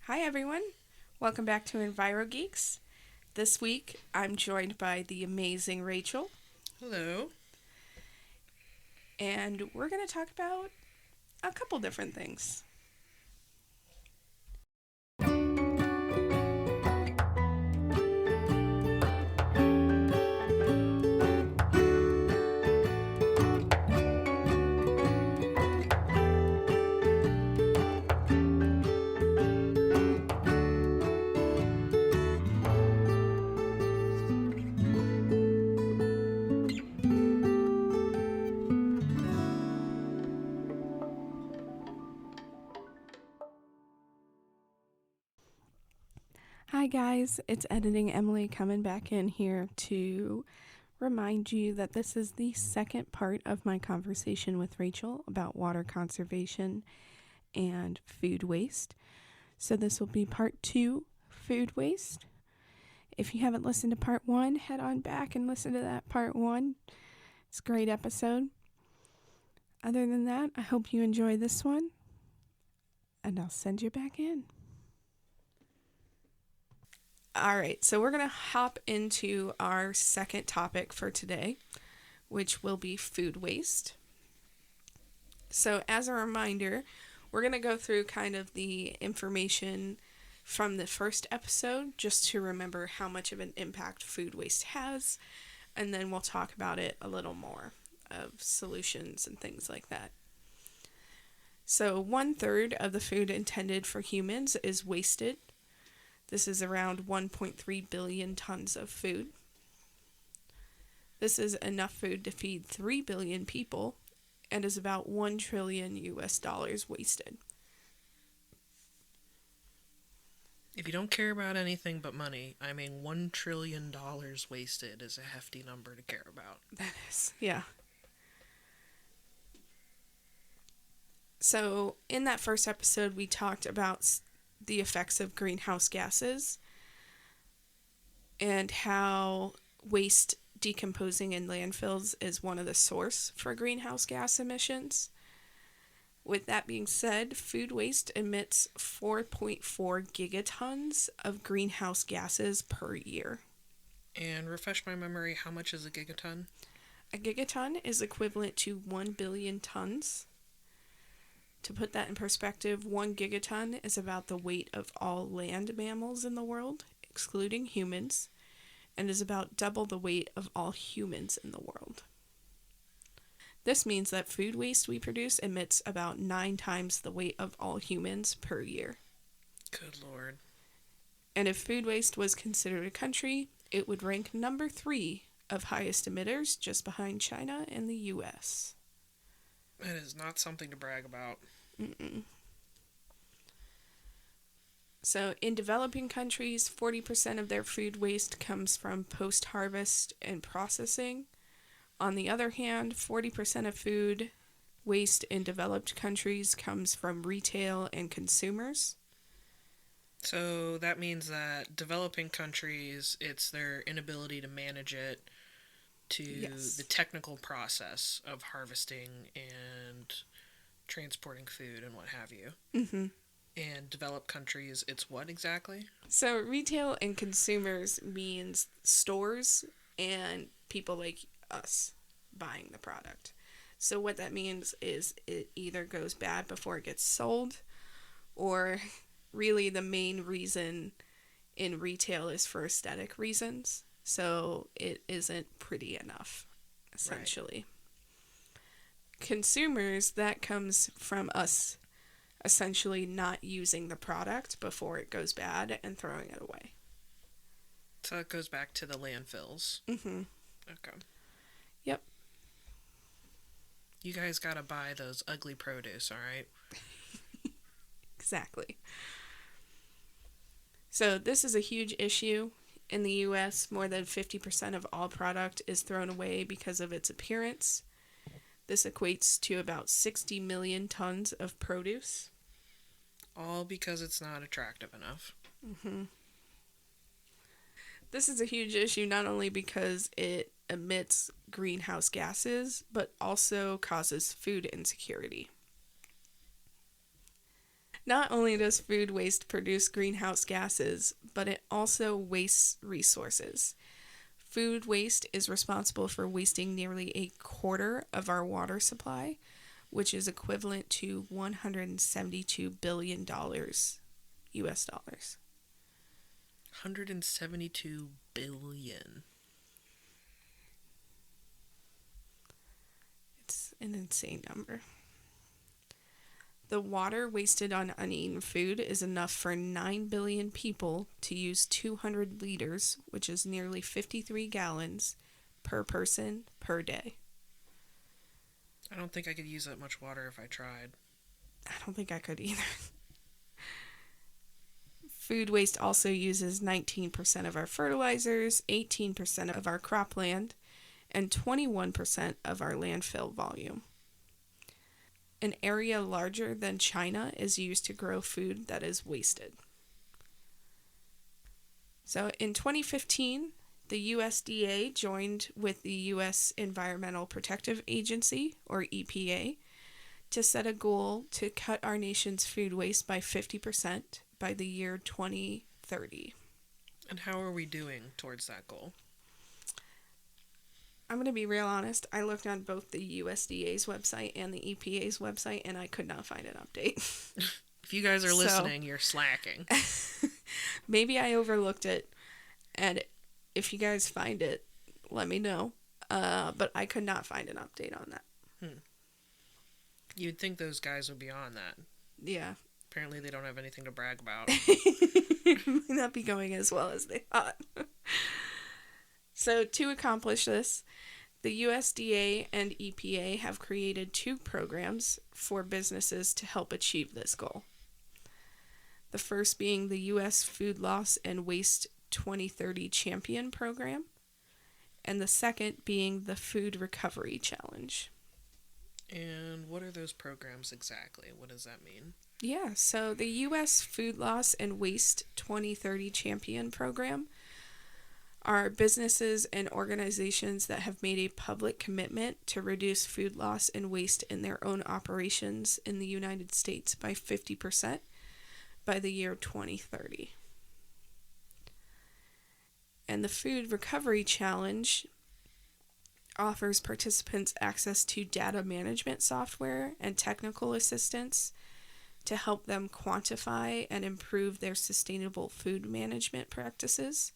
Hi everyone, welcome back to EnviroGeeks. This week I'm joined by the amazing Rachel, Hello. and we're going to talk about a couple different things. Hi guys, it's Editing Emily coming back in here to remind you that this is the second part of my conversation with Rachel about water conservation and food waste. So this will be part 2, food waste. If you haven't listened to part 1, head on back and listen to that part 1. It's a great episode. Other than that, I hope you enjoy this one, and I'll send you back in. All right, so we're going to hop into our second topic for today, which will be food waste. So, as a reminder, we're going to go through kind of the information from the first episode just to remember how much of an impact food waste has, and then we'll talk about it a little more of solutions and things like that. So, 1/3 of the food intended for humans is wasted. This is around 1.3 billion tons of food. This is enough food to feed 3 billion people and is about 1 trillion US dollars wasted. If you don't care about anything but money, $1 trillion wasted is a hefty number to care about. That is, yeah. So, in that first episode, we talked about the effects of greenhouse gases and how waste decomposing in landfills is one of the source for greenhouse gas emissions. With that being said, food waste emits 4.4 gigatons of greenhouse gases per year. And refresh my memory, how much is a gigaton? A gigaton is equivalent to 1 billion tons. To put that in perspective, 1 gigaton is about the weight of all land mammals in the world, excluding humans, and is about double the weight of all humans in the world. This means that food waste we produce emits about 9 times the weight of all humans per year. Good Lord. And if food waste was considered a country, it would rank number 3 of highest emitters, just behind China and the US. That is not something to brag about. Mm-mm. So, in developing countries, 40% of their food waste comes from post-harvest and processing. On the other hand, 40% of food waste in developed countries comes from retail and consumers. So that means that developing countries, it's their inability to manage it to Yes. the technical process of harvesting and transporting food and what have you. Mm-hmm. And developed countries, it's what exactly? So, retail and consumers means stores and people like us buying the product. So, what that means is it either goes bad before it gets sold, or really the main reason in retail is for aesthetic reasons. So, it isn't pretty enough, essentially. Right. Consumers, that comes from us essentially not using the product before it goes bad and throwing it away. So it goes back to the landfills. Mm-hmm. Okay. Yep. You guys gotta buy those ugly produce, alright? Exactly. So this is a huge issue. In the US, more than 50% of all product is thrown away because of its appearance. This equates to about 60 million tons of produce. All because it's not attractive enough. Mm-hmm. This is a huge issue not only because it emits greenhouse gases, but also causes food insecurity. Not only does food waste produce greenhouse gases, but it also wastes resources. Food waste is responsible for wasting nearly a quarter of our water supply, which is equivalent to $172 billion US dollars. 172 billion. It's an insane number. The water wasted on uneaten food is enough for 9 billion people to use 200 liters, which is nearly 53 gallons, per person per day. I don't think I could use that much water if I tried. I don't think I could either. Food waste also uses 19% of our fertilizers, 18% of our cropland, and 21% of our landfill volume. An area larger than China is used to grow food that is wasted. So in 2015, the USDA joined with the U.S. Environmental Protective Agency, or EPA, to set a goal to cut our nation's food waste by 50% by the year 2030. And how are we doing towards that goal? I'm going to be real honest. I looked on both the USDA's website and the EPA's website, and I could not find an update. If you guys are listening, you're slacking. Maybe I overlooked it, and if you guys find it, let me know. But I could not find an update on that. You'd think those guys would be on that. Yeah. Apparently they don't have anything to brag about. It might not be going as well as they thought. So to accomplish this, the USDA and EPA have created 2 programs for businesses to help achieve this goal. The first being the U.S. Food Loss and Waste 2030 Champion Program, and the second being the Food Recovery Challenge. And what are those programs exactly? What does that mean? Yeah, so the U.S. Food Loss and Waste 2030 Champion Program are businesses and organizations that have made a public commitment to reduce food loss and waste in their own operations in the United States by 50% by the year 2030. And the Food Recovery Challenge offers participants access to data management software and technical assistance to help them quantify and improve their sustainable food management practices.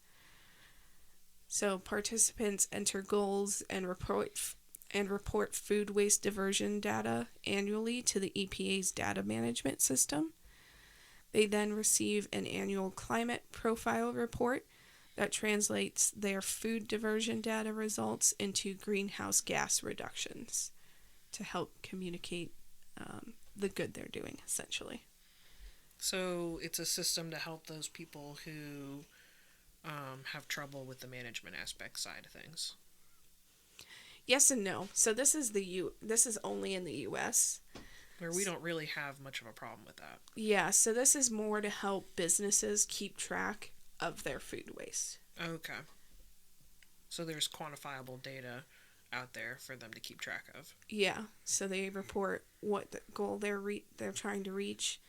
So participants enter goals and report food waste diversion data annually to the EPA's data management system. They then receive an annual climate profile report that translates their food diversion data results into greenhouse gas reductions to help communicate the good they're doing, essentially. So it's a system to help those people who have trouble with the management aspect side of things. Yes and no. So this is only in the U.S. Where we don't really have much of a problem with that. Yeah, so this is more to help businesses keep track of their food waste. Okay. So there's quantifiable data out there for them to keep track of. Yeah, so they report what the goal they're trying to reach,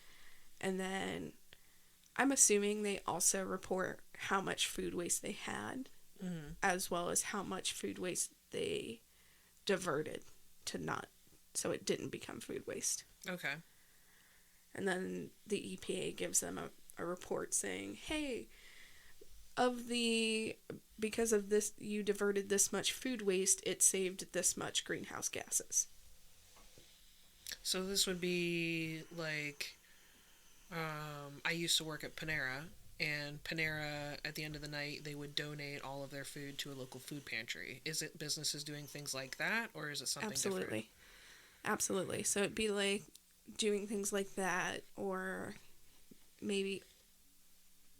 and then I'm assuming they also report how much food waste they had, as well as how much food waste they diverted to not, so it didn't become food waste. Okay. And then the EPA gives them a report saying, hey, because of this, you diverted this much food waste, it saved this much greenhouse gases. So this would be like, I used to work at Panera, and Panera, at the end of the night, they would donate all of their food to a local food pantry. Is it businesses doing things like that, or is it something different? Absolutely. So it'd be like doing things like that, or maybe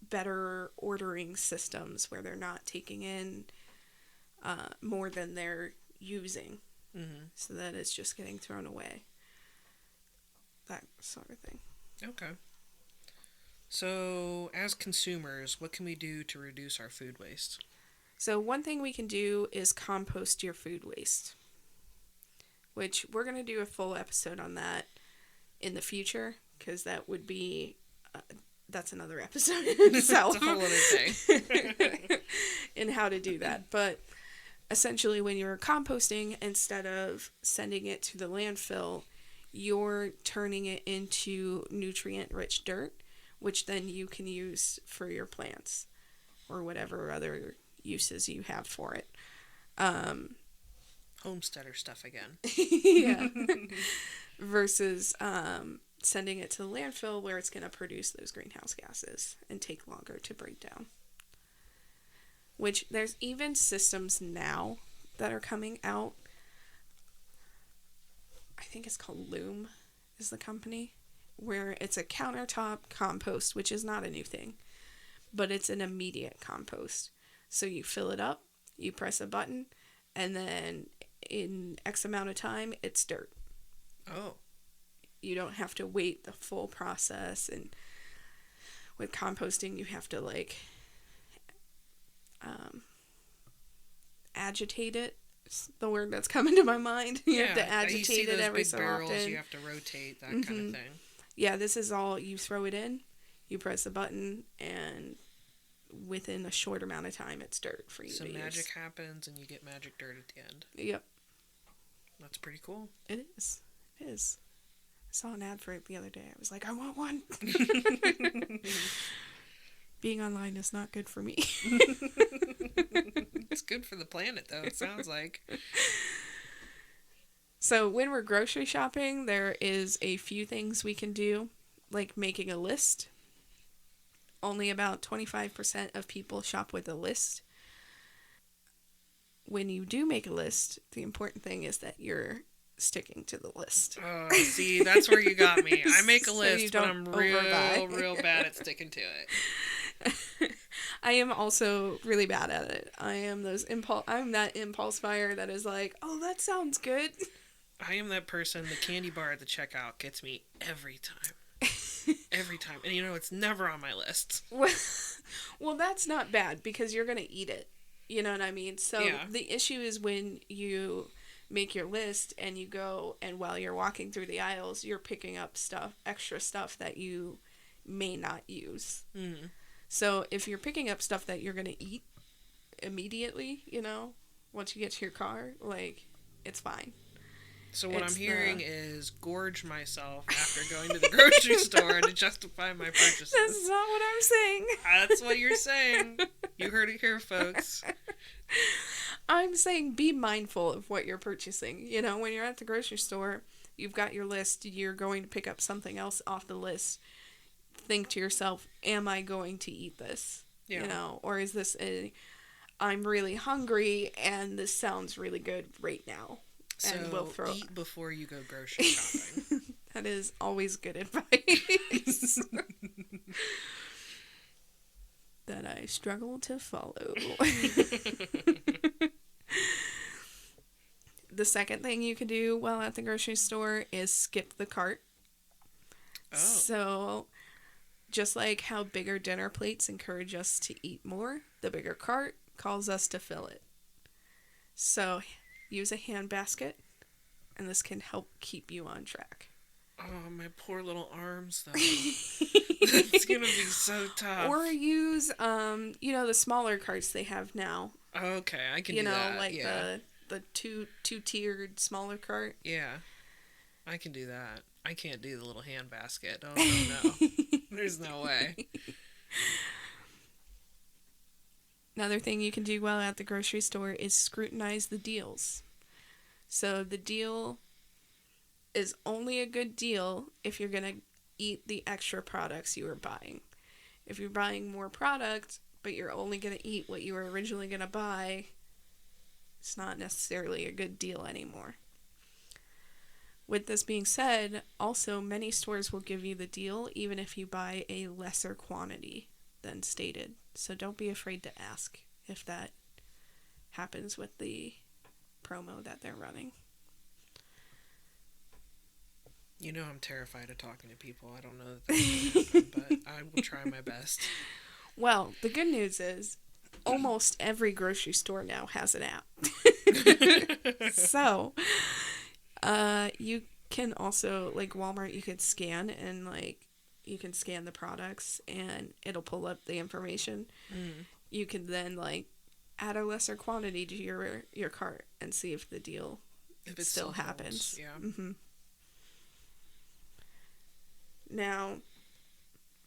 better ordering systems where they're not taking in more than they're using, so that it's just getting thrown away. That sort of thing. Okay. So, as consumers, what can we do to reduce our food waste? So one thing we can do is compost your food waste, which we're going to do a full episode on that in the future, because that would be, that's another episode in itself. It's a whole other thing. In how to do that. But essentially, when you're composting, instead of sending it to the landfill, you're turning it into nutrient-rich dirt, which then you can use for your plants or whatever other uses you have for it. Homesteader stuff again. Yeah. Versus sending it to the landfill where it's going to produce those greenhouse gases and take longer to break down. Which there's even systems now that are coming out. I think it's called Loom is the company, where it's a countertop compost, which is not a new thing, but it's an immediate compost. So you fill it up, you press a button, and then in X amount of time, it's dirt. Oh. You don't have to wait the full process, and with composting, you have to agitate it. It's the word that's coming to my mind. You have to agitate it every so often. You have to rotate, that kind of thing. Yeah, this is all, you throw it in, you press a button, and within a short amount of time, it's dirt for you to use. So magic happens, and you get magic dirt at the end. Yep. That's pretty cool. It is. It is. I saw an ad for it the other day. I was like, I want one. Being online is not good for me. It's good for the planet, though, it sounds like. So when we're grocery shopping, there is a few things we can do, like making a list. Only about 25% of people shop with a list. When you do make a list, the important thing is that you're sticking to the list. Oh, see, that's where you got me. I make a So list, but I'm real bad at sticking to it. I am also really bad at it. I'm that impulse buyer that is like, oh, that sounds good. I am that person, the candy bar at the checkout gets me every time. Every time. And it's never on my list. Well, that's not bad because you're going to eat it. You know what I mean? So The issue is when you make your list and you go, and while you're walking through the aisles, you're picking up extra stuff that you may not use. Mm-hmm. So if you're picking up stuff that you're going to eat immediately, once you get to your car, it's fine. So what I'm hearing is gorge myself after going to the grocery store to justify my purchases. That's not what I'm saying. That's what you're saying. You heard it here, folks. I'm saying be mindful of what you're purchasing. When you're at the grocery store, you've got your list, you're going to pick up something else off the list. Think to yourself, am I going to eat this? Yeah. Or is this I'm really hungry and this sounds really good right now. So and we'll eat before you go grocery shopping. That is always good advice. That I struggle to follow. The second thing you can do while at the grocery store is skip the cart. Oh. So, just like how bigger dinner plates encourage us to eat more, the bigger cart calls us to fill it. So, use a hand basket, and this can help keep you on track. Oh, my poor little arms, though. It's going to be so tough. Or use, the smaller carts they have now. Okay, I can do that. The two-tiered smaller cart. Yeah, I can do that. I can't do the little hand basket. Oh, no. There's no way. Another thing you can do while at the grocery store is scrutinize the deals. So the deal is only a good deal if you're going to eat the extra products you were buying. If you're buying more product, but you're only going to eat what you were originally going to buy, it's not necessarily a good deal anymore. With this being said, also many stores will give you the deal even if you buy a lesser quantity than stated. So don't be afraid to ask if that happens with the promo that they're running. I'm terrified of talking to people. I don't know that that's going to happen, but I will try my best. Well, the good news is almost every grocery store now has an app. So, can also, like Walmart, you could scan and like you can scan the products and it'll pull up the information. You can then like add a lesser quantity to your cart and see if the deal If it still happens. Holds, yeah. Now,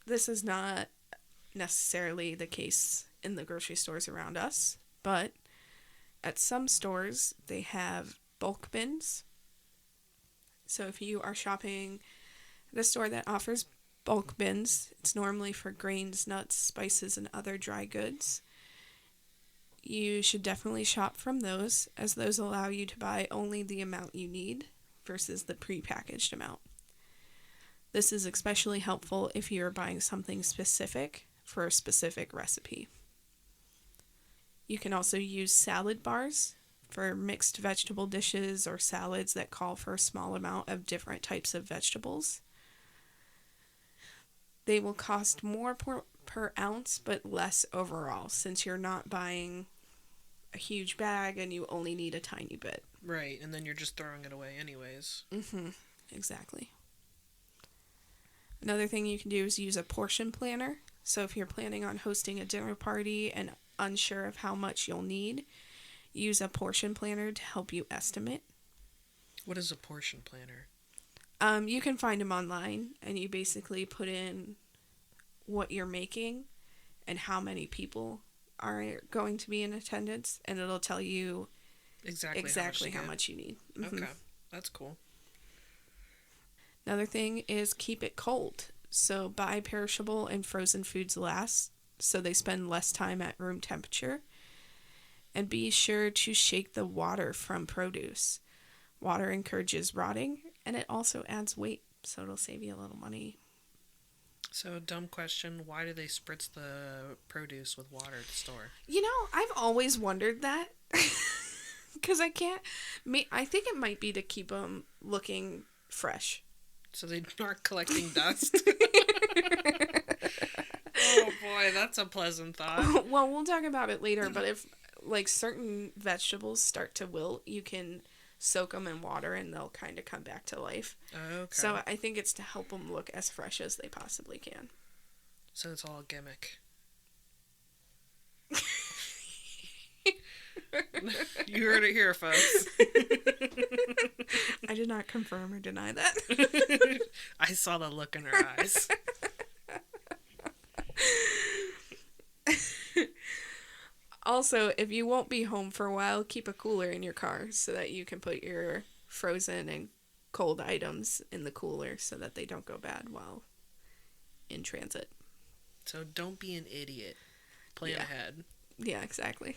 this is not necessarily the case in the grocery stores around us, but at some stores they have bulk bins. So if you are shopping at a store that offers bulk bins, it's normally for grains, nuts, spices, and other dry goods. You should definitely shop from those, as those allow you to buy only the amount you need versus the prepackaged amount. This is especially helpful if you're buying something specific for a specific recipe. You can also use salad bars for mixed vegetable dishes or salads that call for a small amount of different types of vegetables. They will cost more per ounce, but less overall, since you're not buying a huge bag and you only need a tiny bit. Right, and then you're just throwing it away anyways. Exactly. Another thing you can do is use a portion planner. So if you're planning on hosting a dinner party and unsure of how much you'll need, use a portion planner to help you estimate. What is a portion planner? You can find them online, and you basically put in what you're making and how many people are going to be in attendance, and it'll tell you exactly how much you need. Okay, that's cool. Another thing is keep it cold. So buy perishable and frozen foods last, so they spend less time at room temperature. And be sure to shake the water from produce. Water encourages rotting, and it also adds weight, so it'll save you a little money. So, dumb question, why do they spritz the produce with water at the store? You know, I've always wondered that. Because I think it might be to keep them looking fresh. So they aren't collecting dust? Oh boy, that's a pleasant thought. Well, we'll talk about it later, but if like certain vegetables start to wilt, you can soak them in water and they'll kind of come back to life. Okay. So I think it's to help them look as fresh as they possibly can. So it's all a gimmick. You heard it here, folks. I did not confirm or deny that. I saw the look in her eyes. Also, if you won't be home for a while, keep a cooler in your car so that you can put your frozen and cold items in the cooler so that they don't go bad while in transit. So don't be an idiot. Plan ahead. Yeah, exactly.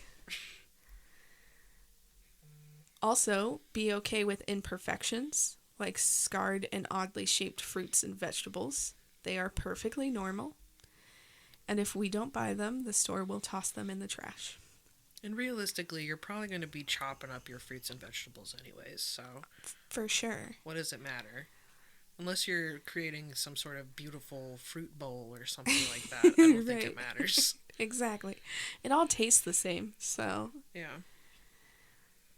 Also, be okay with imperfections, like scarred and oddly shaped fruits and vegetables. They are perfectly normal. And if we don't buy them, the store will toss them in the trash. And realistically, you're probably going to be chopping up your fruits and vegetables anyways, so... For sure. What does it matter? Unless you're creating some sort of beautiful fruit bowl or something like that, I don't think it matters. Exactly. It all tastes the same, so... Yeah.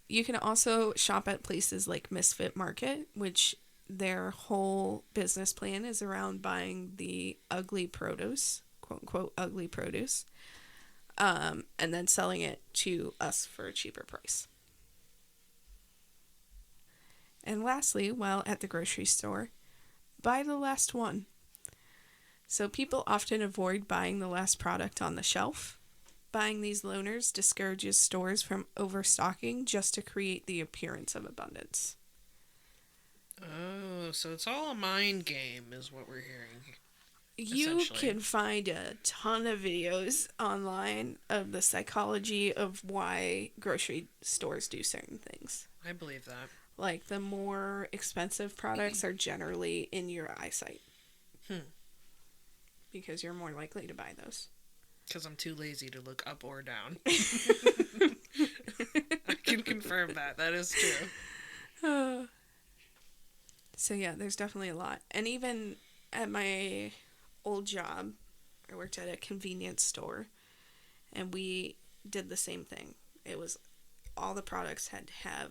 You can also shop at places like Misfit Market, which their whole business plan is around buying the ugly produce, quote unquote ugly produce, and then selling it to us for a cheaper price. And lastly, while at the grocery store, buy the last one. So people often avoid buying the last product on the shelf. Buying these loaners discourages stores from overstocking just to create the appearance of abundance. Oh, so it's all a mind game is what we're hearing. You can find a ton of videos online of the psychology of why grocery stores do certain things. I believe that. Like the more expensive products are generally in your eyesight. Because you're more likely to buy those. Because I'm too lazy to look up or down. I can confirm that. That is true. So yeah, there's definitely a lot. And even at my old job, I worked at a convenience store. And we did the same thing. It was all the products had to have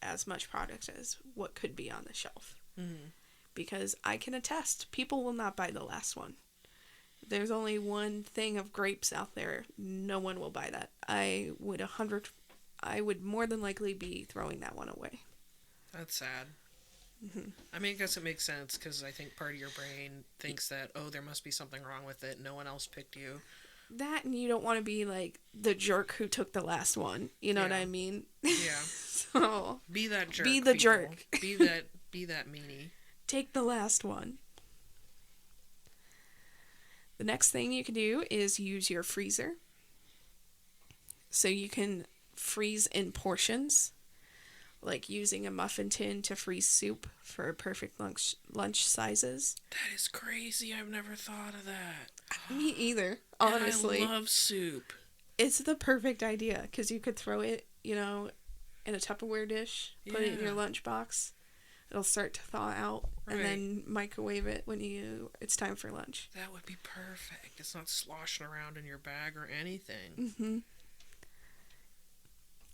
as much product as what could be on the shelf. Mm-hmm. Because I can attest, people will not buy the last one. There's only one thing of grapes out there. No one will buy that. I would more than likely be throwing that one away. That's sad. Mm-hmm. I mean, I guess it makes sense because I think part of your brain thinks that, oh, there must be something wrong with it. No one else picked you. That, and you don't want to be like the jerk who took the last one. You know what I mean? Yeah. So be that jerk. Be the people. jerk. Be that meanie. Take the last one. The next thing you can do is use your freezer. So you can freeze in portions, like using a muffin tin to freeze soup for perfect lunch sizes. That is crazy. I've never thought of that. Me either, honestly. And I love soup. It's the perfect idea because you could throw it, in a Tupperware dish, put it in your lunchbox. It'll start to thaw out, and then microwave it when it's time for lunch. That would be perfect. It's not sloshing around in your bag or anything. Mm-hmm.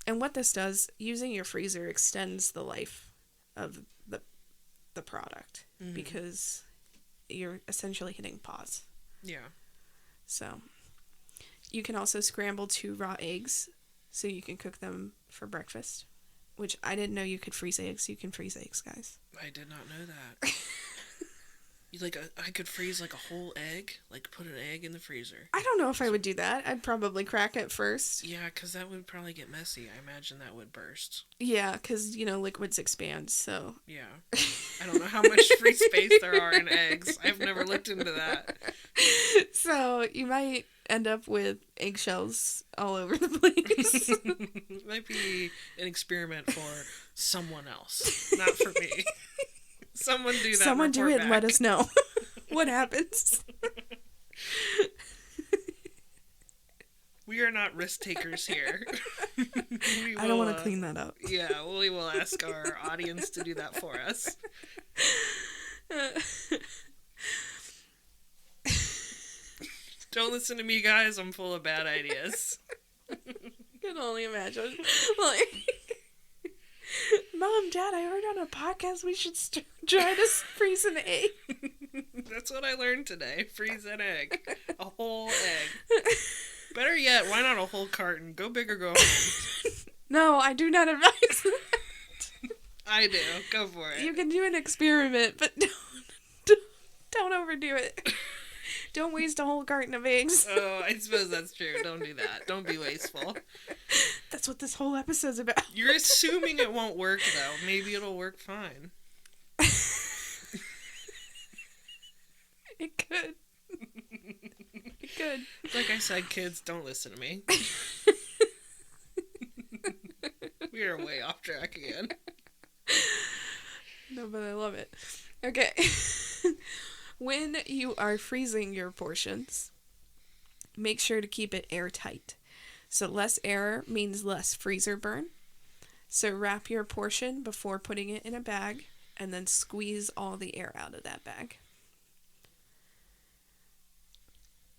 And what this does, using your freezer extends the life of the product because you're essentially hitting pause. Yeah. So you can also scramble 2 raw eggs so you can cook them for breakfast, which I didn't know you could freeze eggs. You can freeze eggs, guys. I did not know that. I could freeze like a whole egg, like put an egg in the freezer. I don't know if I would do that. I'd probably crack it first. Yeah, because that would probably get messy. I imagine that would burst. Yeah, because, liquids expand, so. Yeah. I don't know how much free space there are in eggs. I've never looked into that. So, you might end up with eggshells all over the place. Might be an experiment for someone else, not for me. Someone do that. Someone do it back. and let us know what happens. We are not risk takers here. I don't want to clean that up. Yeah, we will ask our audience to do that for us. Don't listen to me, guys. I'm full of bad ideas. I can only imagine. Like, Mom, Dad, I heard on a podcast we should try to freeze an egg. That's what I learned today. Freeze an egg. A whole egg. Better yet, why not a whole carton? Go big or go home. No, I do not advise that. I do. Go for it. You can do an experiment, but don't overdo it. Don't waste a whole carton of eggs. Oh, I suppose that's true. Don't do that. Don't be wasteful. That's what this whole episode's about. You're assuming it won't work, though. Maybe it'll work fine. It could. It could. Like I said, kids, don't listen to me. We are way off track again. No, but I love it. Okay. When you are freezing your portions, make sure to keep it airtight. So less air means less freezer burn. So wrap your portion before putting it in a bag and then squeeze all the air out of that bag.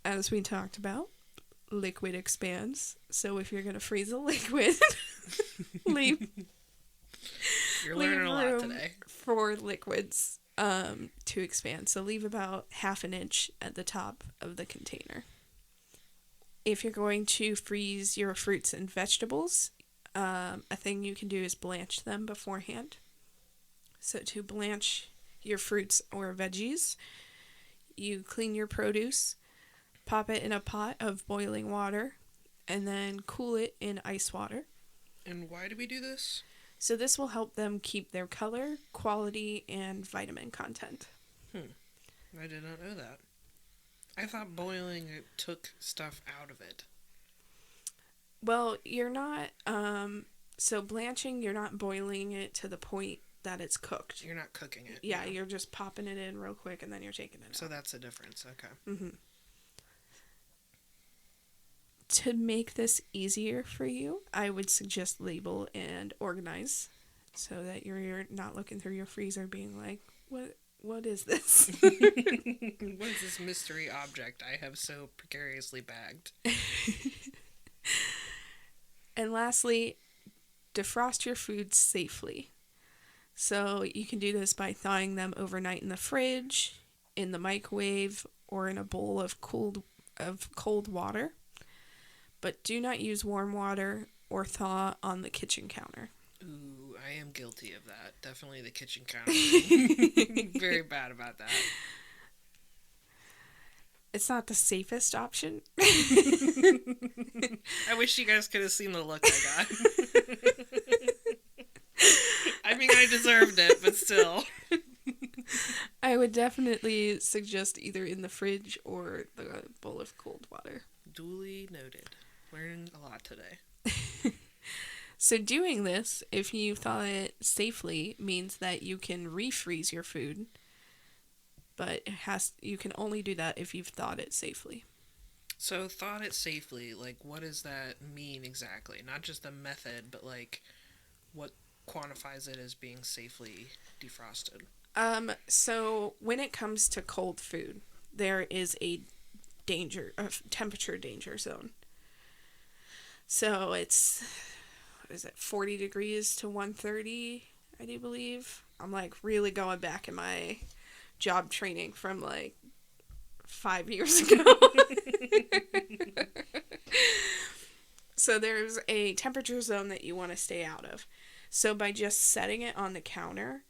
As we talked about, liquid expands. So if you're going to freeze a liquid, You're learning a lot today. For liquids to expand. So leave about 1/2 inch at the top of the container. If you're going to freeze your fruits and vegetables, a thing you can do is blanch them beforehand. So to blanch your fruits or veggies, you clean your produce, pop it in a pot of boiling water, and then cool it in ice water. And why do we do this? So this will help them keep their color, quality, and vitamin content. I did not know that. I thought boiling it took stuff out of it. Well, you're not, so blanching, you're not boiling it to the point that it's cooked. You're not cooking it. Yeah, you're just popping it in real quick and then you're taking it out. So that's the difference, okay. Mm-hmm. To make this easier for you, I would suggest label and organize so that you're not looking through your freezer being like, what is this? What is this mystery object I have so precariously bagged? And lastly, defrost your foods safely. So you can do this by thawing them overnight in the fridge, in the microwave, or in a bowl of cold water. But do not use warm water or thaw on the kitchen counter. Ooh, I am guilty of that. Definitely the kitchen counter. Very bad about that. It's not the safest option. I wish you guys could have seen the look I got. I mean, I deserved it, but still. I would definitely suggest either in the fridge or the bowl of cold water. Duly noted. Learned a lot today. So doing this, if you thaw it safely, means that you can refreeze your food, but you can only do that if you've thawed it safely. So thawed it safely, like what does that mean exactly? Not just the method, but like what quantifies it as being safely defrosted? So when it comes to cold food, there is a temperature danger zone. So it's, what is it, 40 degrees to 130, I do believe. I'm like really going back in my job training from like 5 years ago. So there's a temperature zone that you want to stay out of. So by just setting it on the counter,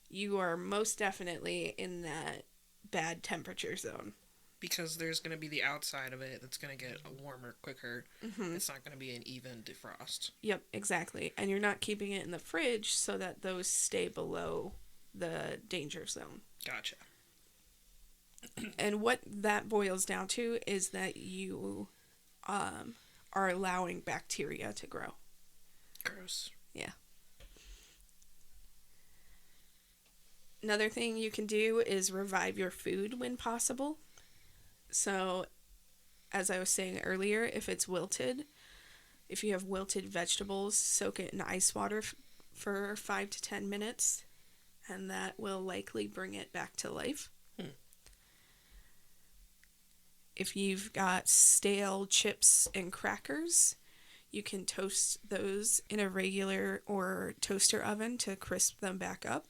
you are most definitely in that bad temperature zone. Because there's going to be the outside of it that's going to get warmer quicker. Mm-hmm. It's not going to be an even defrost. Yep, exactly. And you're not keeping it in the fridge so that those stay below the danger zone. Gotcha. And what that boils down to is that you are allowing bacteria to grow. Gross. Yeah. Another thing you can do is revive your food when possible. So, as I was saying earlier, if it's wilted, if you have wilted vegetables, soak it in ice water for 5 to 10 minutes, and that will likely bring it back to life. If you've got stale chips and crackers, you can toast those in a regular or toaster oven to crisp them back up.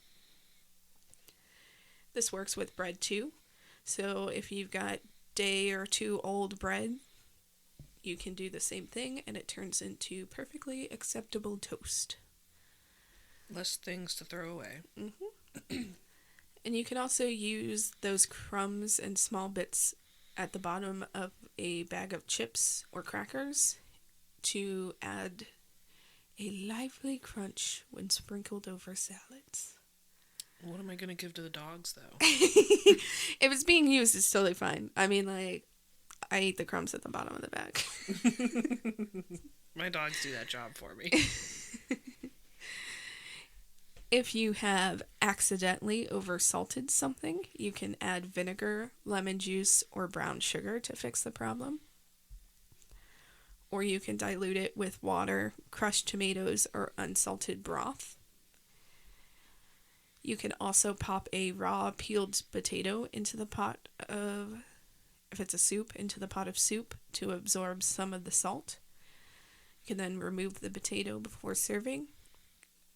This works with bread too. So if you've got day or two old bread, you can do the same thing and it turns into perfectly acceptable toast. Less things to throw away. Mm-hmm. And you can also use those crumbs and small bits at the bottom of a bag of chips or crackers to add a lively crunch when sprinkled over salads. What am I going to give to the dogs, though? If it's being used, it's totally fine. I mean, like, I eat the crumbs at the bottom of the bag. My dogs do that job for me. If you have accidentally oversalted something, you can add vinegar, lemon juice, or brown sugar to fix the problem. Or you can dilute it with water, crushed tomatoes, or unsalted broth. You can also pop a raw peeled potato into the pot of, if it's a soup, into the pot of soup to absorb some of the salt. You can then remove the potato before serving.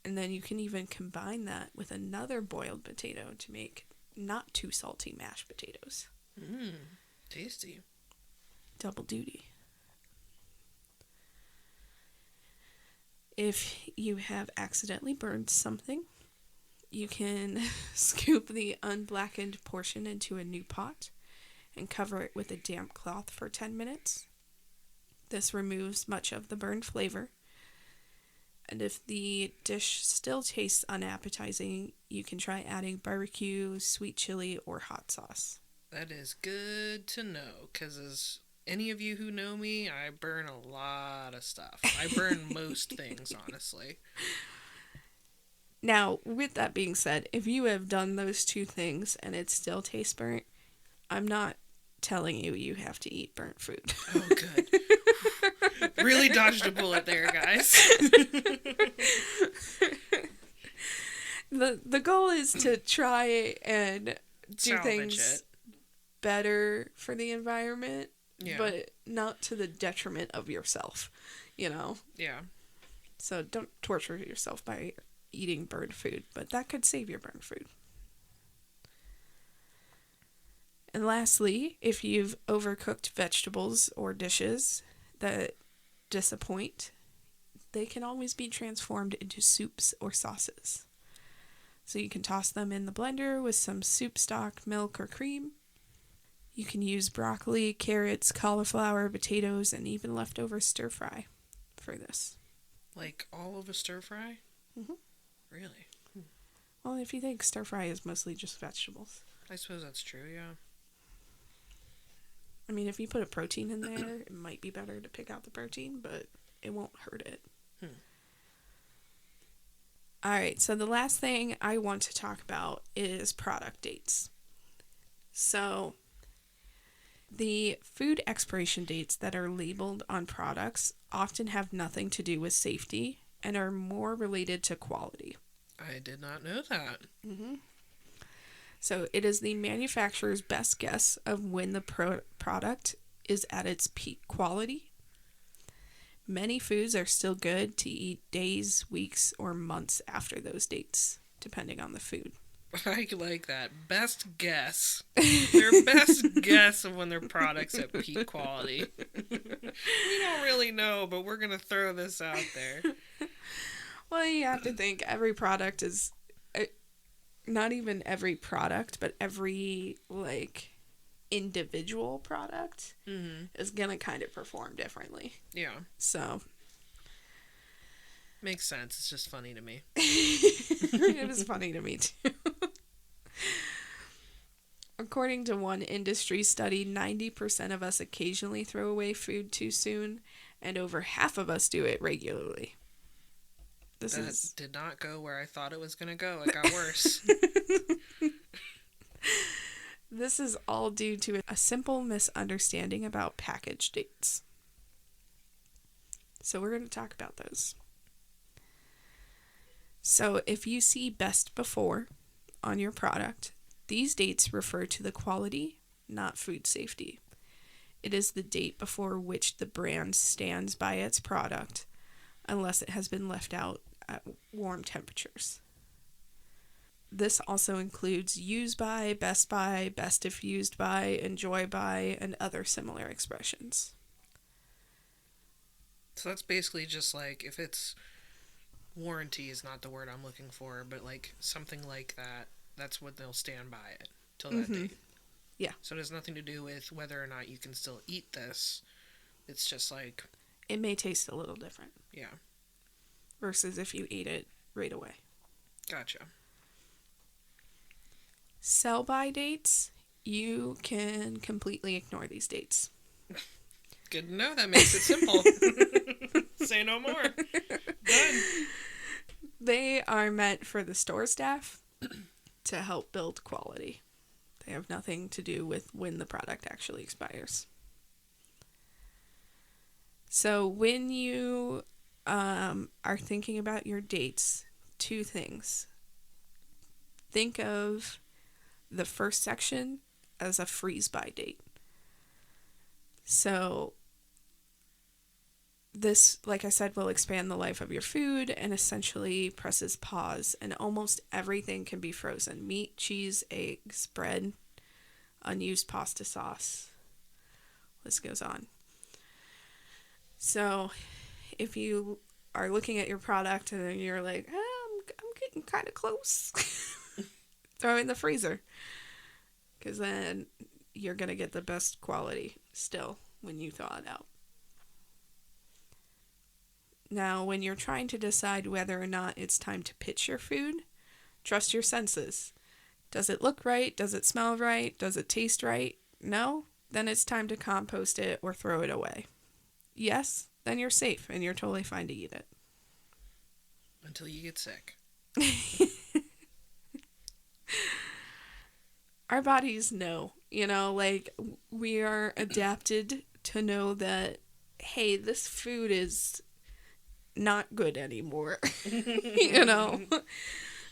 And then you can even combine that with another boiled potato to make not too salty mashed potatoes. Tasty. Double duty. If you have accidentally burned something, you can scoop the unblackened portion into a new pot and cover it with a damp cloth for 10 minutes. This removes much of the burned flavor. And if the dish still tastes unappetizing, you can try adding barbecue, sweet chili, or hot sauce. That is good to know, because as any of you who know me, I burn a lot of stuff. I burn most things, honestly. Now, with that being said, if you have done those two things and it still tastes burnt, I'm not telling you have to eat burnt food. Oh, good. Really dodged a bullet there, guys. The goal is to try and do Salvage things it. better for the environment, Yeah. but not to the detriment of yourself, you know? Yeah. So don't torture yourself by eating burned food, but that could save your burned food. And lastly, if you've overcooked vegetables or dishes that disappoint, they can always be transformed into soups or sauces. So you can toss them in the blender with some soup stock, milk, or cream. You can use broccoli, carrots, cauliflower, potatoes, and even leftover stir fry for this. Like all of a stir fry? Mm-hmm. Really? Well, if you think stir fry is mostly just vegetables. I suppose that's true, yeah. I mean, if you put a protein in there, it might be better to pick out the protein, but it won't hurt it. Alright, so the last thing I want to talk about is product dates. So, the food expiration dates that are labeled on products often have nothing to do with safety and are more related to quality. I did not know that. Mm-hmm. So it is the manufacturer's best guess of when the product is at its peak quality. Many foods are still good to eat days, weeks, or months after those dates, depending on the food. I like that. Best guess. Their best guess of when their product's at peak quality. We don't really know, but we're going to throw this out there. Well, you have to think every product is, not even every product, but every, individual product is going to kind of perform differently. Yeah. So. Makes sense. It's just funny to me. It is funny to me, too. According to one industry study, 90% of us occasionally throw away food too soon, and over half of us do it regularly. That did not go where I thought it was going to go. It got worse. This is all due to a simple misunderstanding about package dates. So we're going to talk about those. So if you see best before on your product, these dates refer to the quality, not food safety. It is the date before which the brand stands by its product, unless it has been left out at warm temperatures. This also includes use by, best if used by, enjoy by, and other similar expressions. So that's basically just like, if it's warranty is not the word I'm looking for, but something like that, that's what they'll stand by it till that date. Yeah. So it has nothing to do with whether or not you can still eat this. It's just it may taste a little different. Yeah. Versus if you ate it right away. Gotcha. Sell-by dates, you can completely ignore these dates. Good to know. That makes it simple. Say no more. Done. They are meant for the store staff to help build quality. They have nothing to do with when the product actually expires. So when you are thinking about your dates, two things. Think of the first section as a freeze-by date. So this, like I said, will expand the life of your food and essentially presses pause, and almost everything can be frozen. Meat, cheese, eggs, bread, unused pasta sauce. List goes on. So if you are looking at your product and you're like, I'm getting kind of close, throw it in the freezer. Because then you're going to get the best quality still when you thaw it out. Now, when you're trying to decide whether or not it's time to pitch your food, trust your senses. Does it look right? Does it smell right? Does it taste right? No? Then it's time to compost it or throw it away. Yes? Then you're safe and you're totally fine to eat it. Until you get sick. Our bodies know, we are adapted to know that, hey, this food is not good anymore,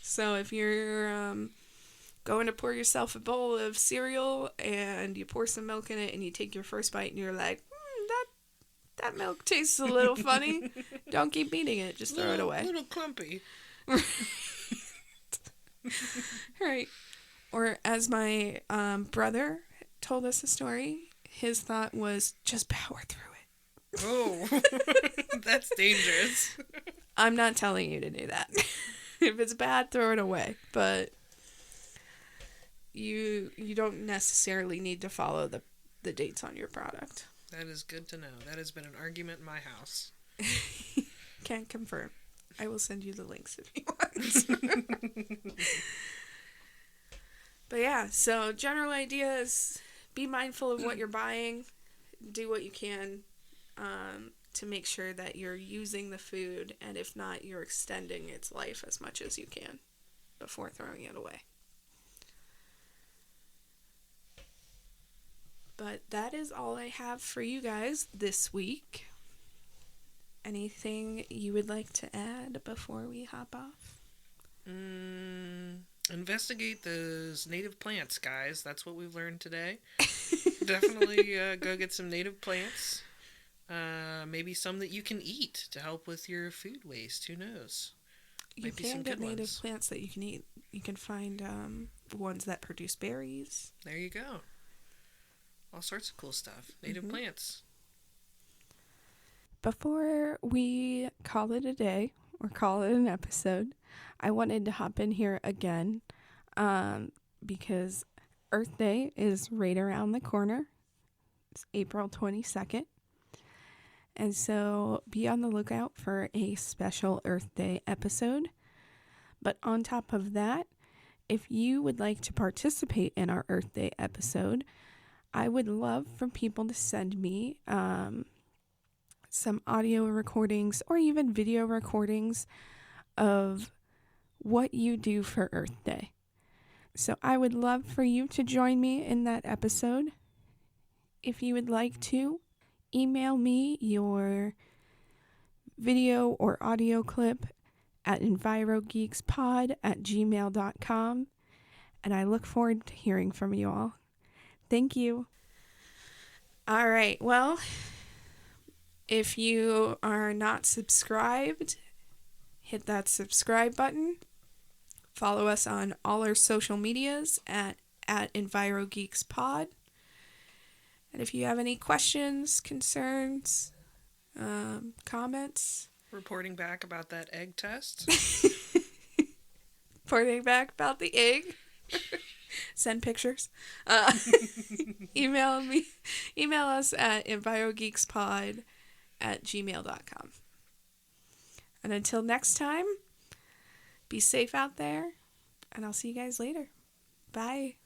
So if you're going to pour yourself a bowl of cereal and you pour some milk in it and you take your first bite and you're like, that that milk tastes a little funny. Don't keep eating it. Just throw it away. A little clumpy. Right. Or as my brother told us a story, his thought was just power through it. Oh, that's dangerous. I'm not telling you to do that. If it's bad, throw it away. But you don't necessarily need to follow the dates on your product. That is good to know. That has been an argument in my house. Can't confirm. I will send you the links if you want. But yeah, so general idea is be mindful of what you're buying. Do what you can to make sure that you're using the food, and if not, you're extending its life as much as you can before throwing it away. But that is all I have for you guys this week. Anything you would like to add before we hop off? Investigate those native plants, guys. That's what we've learned today. Definitely go get some native plants. Maybe some that you can eat to help with your food waste. Who knows? You can get native plants that you can eat. You can find ones that produce berries. There you go. All sorts of cool stuff. Native plants. Before we call it a day or call it an episode, I wanted to hop in here again because Earth Day is right around the corner. It's April 22nd. And so be on the lookout for a special Earth Day episode. But on top of that, if you would like to participate in our Earth Day episode, I would love for people to send me some audio recordings or even video recordings of what you do for Earth Day. So I would love for you to join me in that episode. If you would like to, email me your video or audio clip at envirogeekspod@gmail.com, and I look forward to hearing from you all. Thank you. All right, well, if you are not subscribed, hit that subscribe button. Follow us on all our social medias at EnviroGeekspod. And if you have any questions, concerns, comments. Reporting back about that egg test. Reporting back about the egg. Send pictures. Email us at envirogeekspod@gmail.com. And until next time, be safe out there, and I'll see you guys later. Bye.